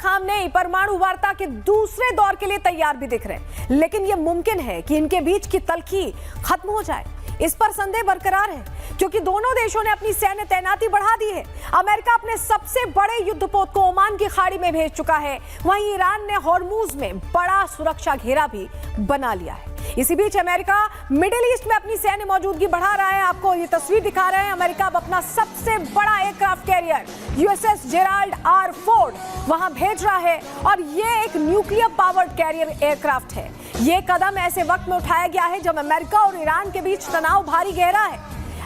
Khamenei परमाणु वार्ता के दूसरे दौर के लिए तैयार भी दिख रहे हैं, लेकिन यह मुमकिन है कि इनके बीच की तल्खी खत्म हो जाए। इस पर संदेह बरकरार है क्योंकि दोनों देशों ने अपनी सैन्य तैनाती बढ़ा दी है। अमेरिका अपने सबसे बड़े युद्धपोत को ओमान की खाड़ी में भेज चुका है, वहीं ईरान ने हॉर्मूज में बड़ा सुरक्षा घेरा भी बना लिया है। इसी बीच अमेरिका मिडिल ईस्ट में अपनी सैन्य मौजूदगी बढ़ा रहा है। आपको ये तस्वीर दिखा रहे हैं। अमेरिका अब अपना सबसे बड़ा aircraft carrier USS Gerald R Ford वहां भेज रहा है और ये एक न्यूक्लियर पावर्ड कैरियर एयरक्राफ्ट है। ये कदम ऐसे वक्त में उठाया गया है जब अमेरिका और ईरान के बीच तनाव भारी गहरा है।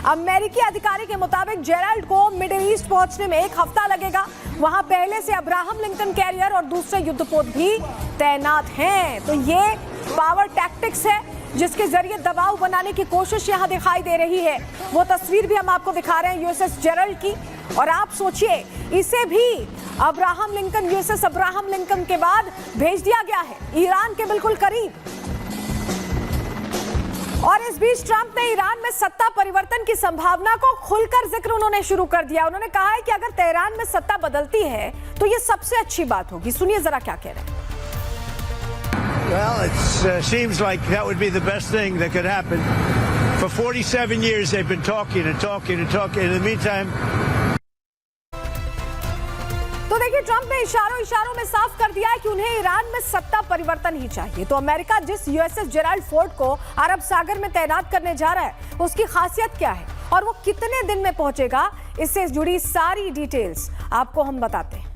अमेरिकी अधिकारी के मुताबिक जेराल्ड को मिडिल ईस्ट पहुंचने में 1 हफ्ता लगेगा। वहां पहले से अब्राहम लिंकन कैरियर और दूसरे युद्धपोत भी तैनात हैं। तो ये पावर टैक्टिक्स है जिसके जरिए दबाव बनाने की कोशिश यहां दिखाई दे रही है। वो तस्वीर भी हम आपको दिखा रहे हैं यूएसएस जेराल्ड की। और आप सोचिए, इसे भी Abraham Lincoln USS Abraham Lincoln के बाद भेज दिया गया है ईरान के बिल्कुल करीब। और इस बीच ट्रंप ने ईरान में सत्ता परिवर्तन की संभावना को खुलकर जिक्र उन्होंने शुरू कर दिया। उन्होंने कहा है कि अगर तेहरान में सत्ता बदलती है तो ये सबसे अच्छी बात होगी। सुनिए जरा क्या कह रहे हैं। Well, it seems like that would be the best thing that could happen. For 47 years they've been talking and talking and talking. In the meantime, तो देखिए, ट्रंप ने इशारों में साफ कर दिया है कि उन्हें ईरान में सत्ता परिवर्तन ही चाहिए। तो अमेरिका जिस यूएसएस जेराल्ड फोर्ड को अरब सागर में तैनात करने जा रहा है, उसकी खासियत क्या है और वो कितने दिन में पहुंचेगा, इससे जुड़ी सारी डिटेल्स आपको हम बताते हैं।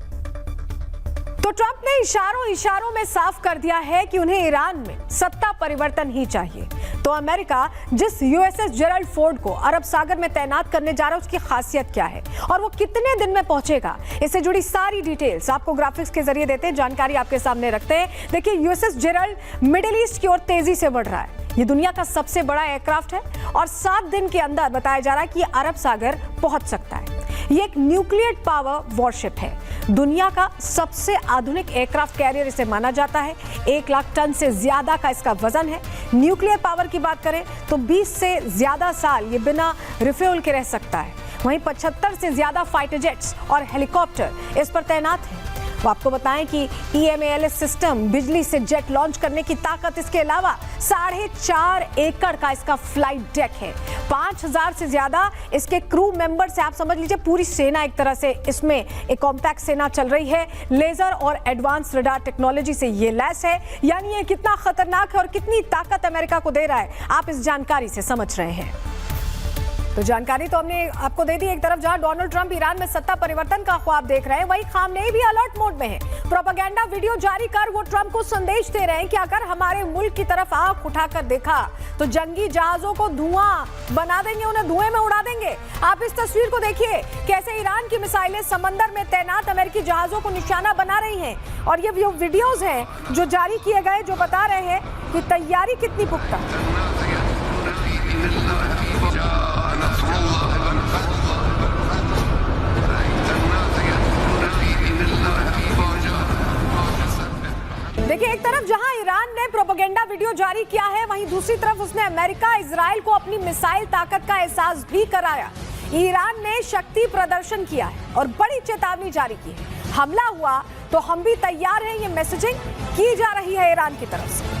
तो ट्रंप ने इशारों में साफ कर दिया है कि उन्हें ईरान में सत्ता परिवर्तन ही चाहिए। तो अमेरिका जिस यूएसएस जेराल्ड फोर्ड को अरब सागर में तैनात करने जा रहा है, उसकी खासियत क्या है और वो कितने दिन में पहुंचेगा, इससे जुड़ी सारी डिटेल्स आपको ग्राफिक्स के जरिए देते हैं, जानकारी आपके सामने रखते हैं। देखिए, यूएसएस जेराल्ड मिडिल ईस्ट की ओर तेजी से बढ़ रहा है। ये दुनिया का सबसे बड़ा एयरक्राफ्ट है और 7 दिन के अंदर बताया जा रहा है कि अरब सागर पहुंच सकता है। ये एक न्यूक्लियर पावर वॉरशिप है, दुनिया का सबसे आधुनिक एयरक्राफ्ट कैरियर इसे माना जाता है। 1 लाख टन से ज्यादा का इसका वजन है। न्यूक्लियर पावर की बात करें तो 20 से ज्यादा साल ये बिना रिफ्यूल के रह सकता है। वहीं 75 से ज्यादा फाइटर जेट्स और हेलीकॉप्टर इस पर तैनात हैं। वो आपको बताएं कि EMALS सिस्टम, बिजली से जेट लॉन्च करने की ताकत, इसके अलावा 4.5 एकड़ का इसका फ्लाइट डेक है। 5000 से ज्यादा इसके क्रू मेंबर से आप समझ लीजिए पूरी सेना एक तरह से इसमें एक कॉम्पैक्ट सेना चल रही है। लेजर और एडवांस रडार टेक्नोलॉजी से ये लैस है। यानी ये कितना खतरनाक है और कितनी ताकत अमेरिका को दे रहा है, आप इस जानकारी से समझ रहे हैं। तो जानकारी तो हमने आपको दे दी। एक तरफ जहां डोनाल्ड ट्रंप ईरान में सत्ता परिवर्तन का ख्वाब देख रहे हैं, वहीं खामनेई भी अलर्ट मोड में है। प्रोपेगेंडा वीडियो जारी कर वो ट्रंप को संदेश दे रहे हैं कि अगर हमारे मुल्क की तरफ आंख उठाकर देखा तो जंगी जहाजों को धुआं बना देंगे, उन्हें धुएं में उड़ा देंगे। आप इस तस्वीर को देखिए, कैसे ईरान की मिसाइलें समंदर में तैनात अमेरिकी जहाजों को निशाना बना रही हैं। और ये वीडियोज हैं जो जारी किए गए, जो बता रहे हैं कि तैयारी कितनी पुख्ता। देखिए, एक तरफ जहां ईरान ने प्रोपेगेंडा वीडियो जारी किया है, वहीं दूसरी तरफ उसने अमेरिका इजराइल को अपनी मिसाइल ताकत का एहसास भी कराया। ईरान ने शक्ति प्रदर्शन किया है और बड़ी चेतावनी जारी की है। हमला हुआ तो हम भी तैयार हैं, ये मैसेजिंग की जा रही है ईरान की तरफ से।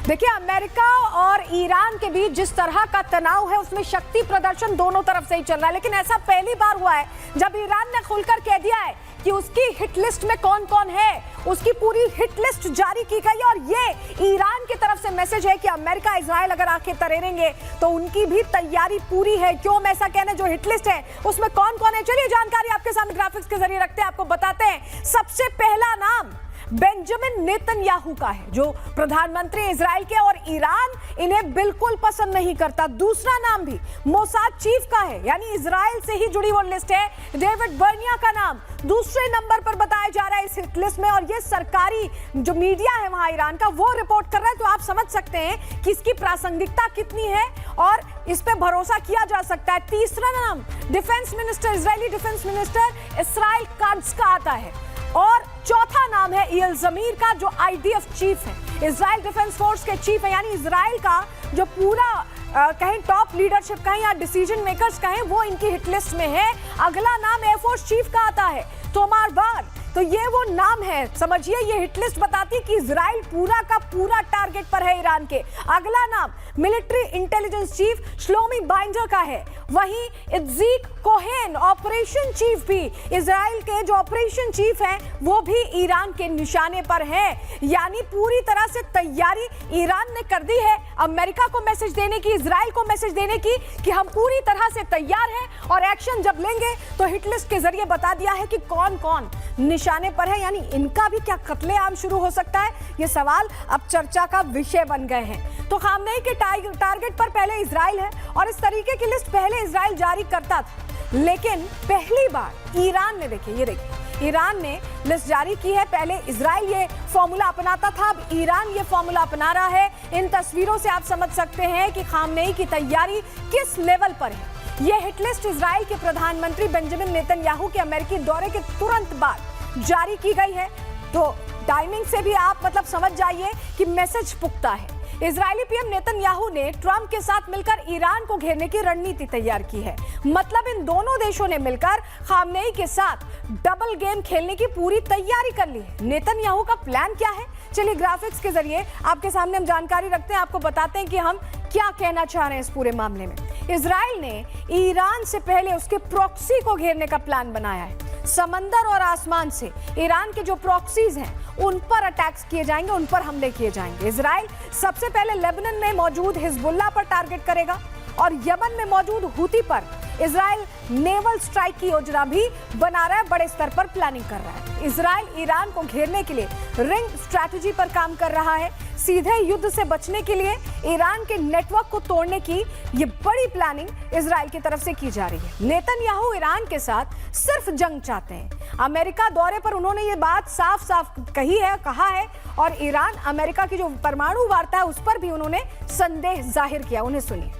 देखिए, अमेरिका और ईरान के बीच जिस तरह का तनाव है, उसमें शक्ति प्रदर्शन दोनों तरफ से ही चल रहा है। लेकिन ऐसा पहली बार हुआ है जब ईरान ने खुलकर कह दिया है कि उसकी हिट लिस्ट में कौन कौन है, उसकी पूरी हिट लिस्ट जारी की गई। और ये ईरान की तरफ से मैसेज है कि अमेरिका इजराइल अगर आंखें तरेंगे तो उनकी भी तैयारी पूरी है। क्यों मैं ऐसा कहने, जो हिट लिस्ट है उसमें कौन कौन है, चलिए जानकारी आपके सामने ग्राफिक्स के जरिए रखते हैं, आपको बताते हैं। सबसे पहला नाम बेंजामिन नेतन्याहू का है, जो प्रधानमंत्री इजराइल के, और ईरान इन्हें बिल्कुल पसंद नहीं करता। दूसरा नाम भी मोसाद चीफ का है, यानी इजराइल से ही जुड़ी वो लिस्ट है। डेविड बर्निया का नाम दूसरे नंबर पर बताया जा रहा है इस हिट लिस्ट में, और ये सरकारी जो मीडिया है वहां ईरान का वो रिपोर्ट कर रहा है। तो आप समझ सकते हैं कि इसकी प्रासंगिकता कितनी है और इस पे भरोसा किया जा सकता है। तीसरा नाम defence minister, Israeli defence minister Israel Katz का आता है, और चौथा नाम है ईयल जमीर का, जो आईडीएफ चीफ है, इजराइल डिफेंस फोर्स के चीफ है, यानी इजराइल का जो पूरा कहीं टॉप लीडरशिप कहें या डिसीजन मेकर्स कहें वो इनकी हिट लिस्ट में है। अगला नाम एयरफोर्स चीफ का आता है, तोमार बार। तो ये वो नाम है, समझिए ये हिट लिस्ट बताती कि इजराइल पूरा का पूरा टारगेट पर है ईरान के। अगला नाम मिलिट्री इंटेलिजेंस चीफ श्लोमी बाइंडर का है। वहीं इत्जीक कोहेन ऑपरेशन चीफ भी, इजराइल के जो ऑपरेशन चीफ हैं वो भी ईरान के निशाने पर हैं। यानी पूरी तरह से तैयारी ईरान ने कर दी है अमेरिका को मैसेज देने की, इजराइल को मैसेज देने की कि हम पूरी तरह से तैयार हैं और एक्शन जब लेंगे तो हिट लिस्ट के जरिए बता दिया है कि कौन कौन निशाने पर है। यानी इनका भी क्या कत्लेआम शुरू हो सकता है, ये सवाल अब चर्चा का विषय बन गए हैं। तो खामनेई के टारगेट पर पहले इजराइल है, और इस तरीके की लिस्ट पहले इजराइल जारी करता था, लेकिन पहली बार ईरान ने, देखिए ये देखिए, ईरान ने लिस्ट जारी की है। पहले इजराइल ये फॉर्मूला अपनाता था, अब ईरान ये फॉर्मूला अपना रहा है। इन तस्वीरों से आप समझ सकते हैं कि खामनेई की तैयारी किस लेवल पर है। ये हिट लिस्ट इजराइल के प्रधानमंत्री बेंजामिन नेतन्याहू के अमेरिकी दौरे के तुरंत बाद जारी की गई है। तो टाइमिंग से भी आप मतलब समझ जाइए कि मैसेज पुख्ता है। इजरायली पीएम नेतन्याहू ने ट्रंप के साथ मिलकर ईरान को घेरने की रणनीति तैयार की है। मतलब इन दोनों देशों ने मिलकर खामनेई के साथ डबल गेम खेलने की पूरी तैयारी कर ली है। नेतन्याहू का प्लान क्या है, चलिए ग्राफिक्स के जरिए आपके सामने हम जानकारी रखते हैं, आपको बताते हैं कि हम क्या कहना चाह रहे हैं इस पूरे मामले में। इजराइल ने ईरान से पहले उसके प्रॉक्सी को घेरने का प्लान बनाया है। समंदर और आसमान से ईरान के जो प्रॉक्सीज हैं उन पर अटैक्स किए जाएंगे, उन पर हमले किए जाएंगे। इजराइल सबसे पहले लेबनान में मौजूद हिजबुल्लाह पर टारगेट करेगा, और यमन में मौजूद हुती पर इजराइल नेवल स्ट्राइक की योजना भी बना रहा है, बड़े स्तर पर प्लानिंग कर रहा है। इजराइल ईरान को घेरने के लिए रिंग स्ट्रैटेजी पर काम कर रहा है। सीधे युद्ध से बचने के लिए ईरान के नेटवर्क को तोड़ने की ये बड़ी प्लानिंग इजराइल की तरफ से की जा रही है। नेतन्याहू ईरान के साथ सिर्फ जंग चाहते हैं। अमेरिका दौरे पर उन्होंने ये बात साफ साफ कहा है, और ईरान अमेरिका की जो परमाणु वार्ता है उस पर भी उन्होंने संदेह जाहिर किया। उन्हें सुनिए।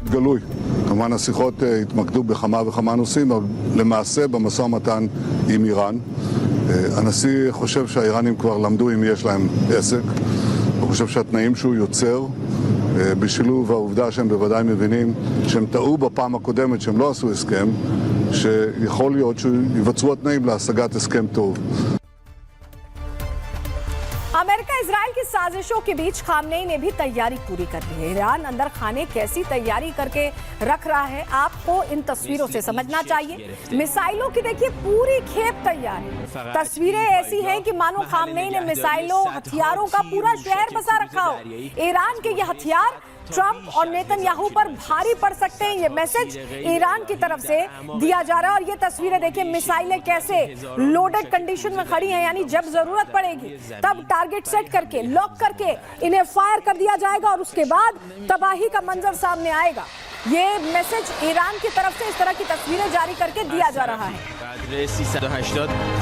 גלוי. כמובן השיחות התמקדו בכמה וכמה נושאים, אבל למעשה במשא ומתן עם איראן. הנשיא חושב שהאיראנים כבר למדו אם יש להם עסק. הוא חושב שהתנאים שהוא יוצר, בשילוב העובדה שהם בוודאי מבינים שהם טעו בפעם הקודמת שהם לא עשו הסכם, שיכול להיות שיבצעו התנאים להשגת הסכם טוב. अमेरिका इजराइल की साजिशों के बीच खामनेई ने भी तैयारी पूरी कर ली है। ईरान अंदर खाने कैसी तैयारी करके रख रहा है, आपको इन तस्वीरों से समझना चाहिए। मिसाइलों की देखिए पूरी खेप तैयार है। तस्वीरें ऐसी हैं कि मानो खामनेई ने मिसाइलों, हथियारों का पूरा शहर बसा रखा हो। ईरान के ये हथियार ट्रंप और नेतन्याहू पर भारी पड़ सकते हैं, ये मैसेज ईरान की तरफ से दिया जा रहा है। और ये तस्वीरें देखिए, मिसाइलें कैसे लोडेड कंडीशन में खड़ी हैं, यानी जब जरूरत पड़ेगी तब टारगेट सेट करके, लॉक करके इन्हें फायर कर दिया जाएगा, और उसके बाद तबाही का मंजर सामने आएगा। ये मैसेज ईरान की तरफ से इस तरह की तस्वीरें जारी करके दिया जा रहा है। 380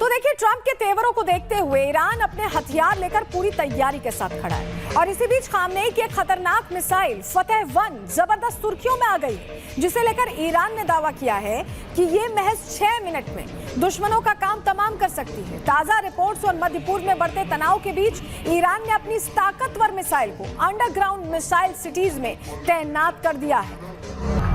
तो देखिए, ट्रंप के तेवरों को देखते हुए ईरान अपने हथियार लेकर पूरी तैयारी के साथ खड़ा है। और इसी बीच खामनेई की एक खतरनाक मिसाइल फतेह-1 जबरदस्त सुर्खियों में आ गई, जिसे लेकर ईरान ने दावा किया है कि ये महज 6 मिनट में दुश्मनों का काम तमाम कर सकती है। ताजा रिपोर्ट्स और मध्य पूर्व में बढ़ते तनाव के बीच ईरान ने अपनी इस ताकतवर मिसाइल को अंडरग्राउंड मिसाइल सिटीज में तैनात कर दिया है।